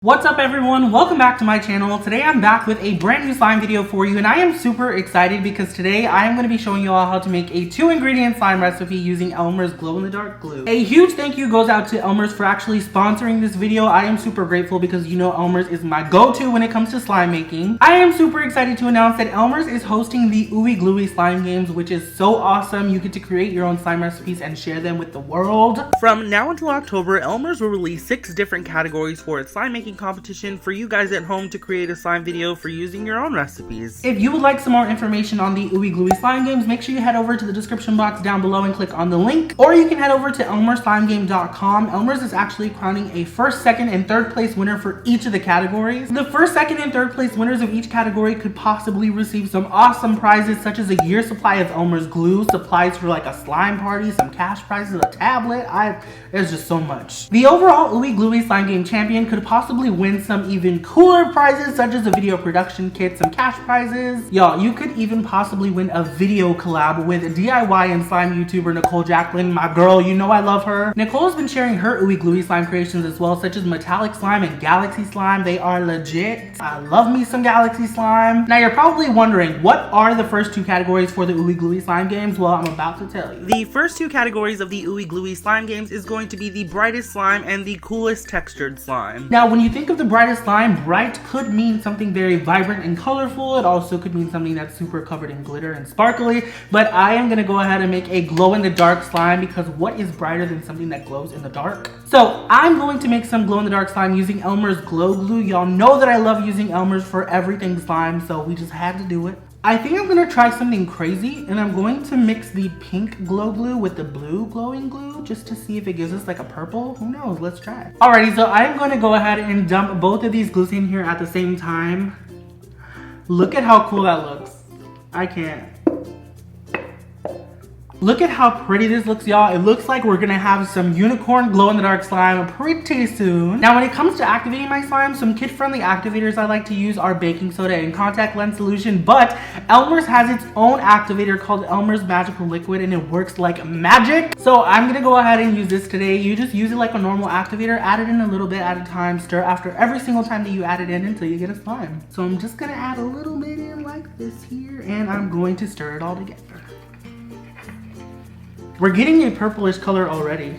What's up everyone, welcome back to my channel. Today I'm back with a brand new slime video for you and I am super excited because today I am going to be showing you all how to make a 2-ingredient slime recipe using Elmer's glow-in-the-dark glue. A huge thank you goes out to Elmer's for actually sponsoring this video. I am super grateful because you know Elmer's is my go-to when it comes to slime making. I am super excited to announce that Elmer's is hosting the Ooey Gluey slime games, which is so awesome. You get to create your own slime recipes and share them with the world. From now until October, Elmer's will release 6 different categories for its slime making competition for you guys at home to create a slime video for using your own recipes. If you would like some more information on the Ooey Gluey slime games, make sure you head over to the description box down below and click on the link, or you can head over to elmerslimegame.com. Elmer's is actually crowning a first, second, and third place winner for each of the categories. The first, second, and third place winners of each category could possibly receive some awesome prizes such as a year's supply of Elmer's glue, supplies for like a slime party, some cash prizes, a tablet. There's just so much. The overall Ooey Gluey slime game champion could possibly win some even cooler prizes such as a video production kit, some cash prizes. Y'all, you could even possibly win a video collab with DIY and slime YouTuber Nicole Jacqueline, my girl. You know I love her. Nicole has been sharing her Ooey Gluey slime creations as well, such as metallic slime and galaxy slime. They are legit. I love me some galaxy slime. Now you're probably wondering, what are the first 2 categories for the Ooey Gluey slime games? Well, I'm about to tell you. The first 2 categories of the Ooey Gluey slime games is going to be the brightest slime and the coolest textured slime. Now when you think of the brightest slime, bright could mean something very vibrant and colorful. It also could mean something that's super covered in glitter and sparkly, but I am gonna go ahead and make a glow-in-the-dark slime because what is brighter than something that glows in the dark? So I'm going to make some glow-in-the-dark slime using Elmer's glow glue. Y'all know that I love using Elmer's for everything slime, so we just had to do it. I think I'm gonna try something crazy and I'm going to mix the pink glow glue with the blue glowing glue just to see if it gives us like a purple. Who knows? Let's try. Alrighty, so I'm going to go ahead and dump both of these glues in here at the same time. Look at how cool that looks. I can't. Look at how pretty this looks, y'all. It looks like we're gonna have some unicorn glow-in-the-dark slime pretty soon. Now, when it comes to activating my slime, some kid-friendly activators I like to use are baking soda and contact lens solution, but Elmer's has its own activator called Elmer's Magical Liquid, and it works like magic. So I'm gonna go ahead and use this today. You just use it like a normal activator, add it in a little bit at a time, stir after every single time that you add it in until you get a slime. So I'm just gonna add a little bit in like this here, and I'm going to stir it all together. We're getting a purplish color already.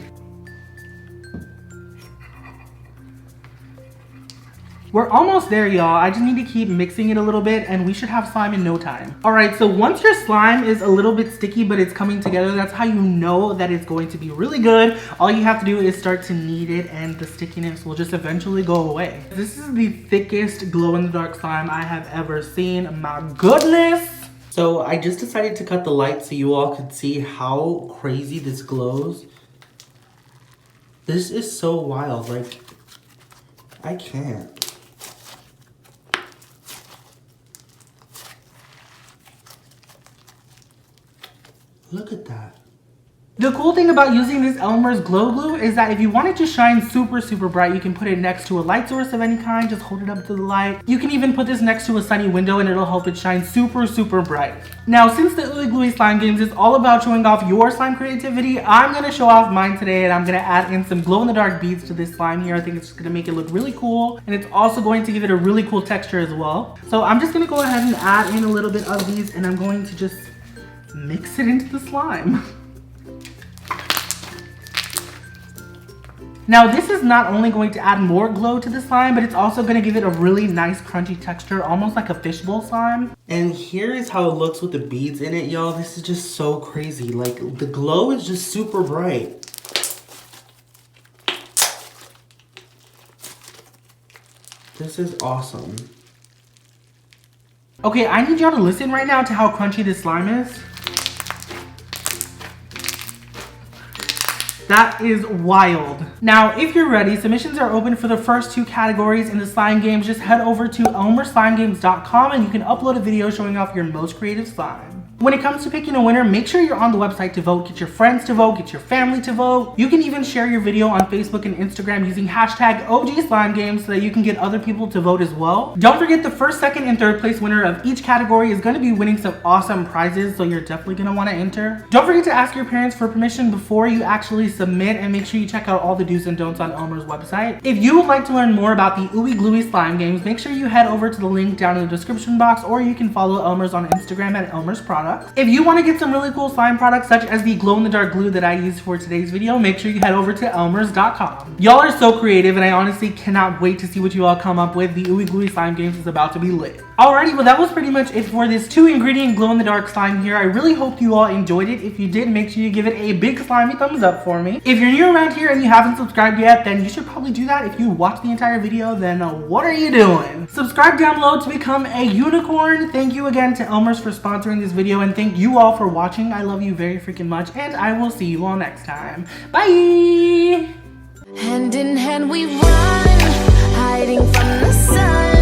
We're almost there, y'all. I just need to keep mixing it a little bit and we should have slime in no time. All right, so once your slime is a little bit sticky but it's coming together, that's how you know that it's going to be really good. All you have to do is start to knead it and the stickiness will just eventually go away. This is the thickest glow-in-the-dark slime I have ever seen. My goodness. So I just decided to cut the light so you all could see how crazy this glows. This is so wild, like, I can't. Look at that. The cool thing about using this Elmer's glow glue is that if you want it to shine super bright, you can put it next to a light source of any kind, just hold it up to the light. You can even put this next to a sunny window and it'll help it shine super bright. Now, since the Ooey Gluey slime games is all about showing off your slime creativity, I'm gonna show off mine today and I'm gonna add in some glow-in-the-dark beads to this slime here. I think it's just gonna make it look really cool and it's also going to give it a really cool texture as well. So I'm just gonna go ahead and add in a little bit of these and I'm going to just mix it into the slime. Now this is not only going to add more glow to the slime, but it's also going to give it a really nice crunchy texture, almost like a fishbowl slime. And here is how it looks with the beads in it, y'all. This is just so crazy. Like, the glow is just super bright. This is awesome. Okay, I need y'all to listen right now to how crunchy this slime is. That is wild. Now, if you're ready, submissions are open for the first 2 categories in the slime games. Just head over to elmerslimegames.com and you can upload a video showing off your most creative slime. When it comes to picking a winner, make sure you're on the website to vote. Get your friends to vote, get your family to vote. You can even share your video on Facebook and Instagram using hashtag OG Slime Games so that you can get other people to vote as well. Don't forget the first, second, and third place winner of each category is going to be winning some awesome prizes, so you're definitely going to want to enter. Don't forget to ask your parents for permission before you actually submit, and make sure you check out all the do's and don'ts on Elmer's website. If you would like to learn more about the Ooey Gluey Slime Games, make sure you head over to the link down in the description box, or you can follow Elmer's on Instagram at Elmer's Products. If you want to get some really cool slime products such as the glow-in-the-dark glue that I used for today's video, make sure you head over to elmers.com. Y'all are so creative, and I honestly cannot wait to see what you all come up with. The Ooey Gluey Slime Games is about to be lit. Alrighty, well that was pretty much it for this 2-ingredient glow-in-the-dark slime here. I really hope you all enjoyed it. If you did, make sure you give it a big slimy thumbs up for me. If you're new around here and you haven't subscribed yet, then you should probably do that. If you watched the entire video, then what are you doing? Subscribe down below to become a unicorn. Thank you again to Elmer's for sponsoring this video, and thank you all for watching. I love you very freaking much, and I will see you all next time. Bye! Hand in hand we run, hiding from the sun.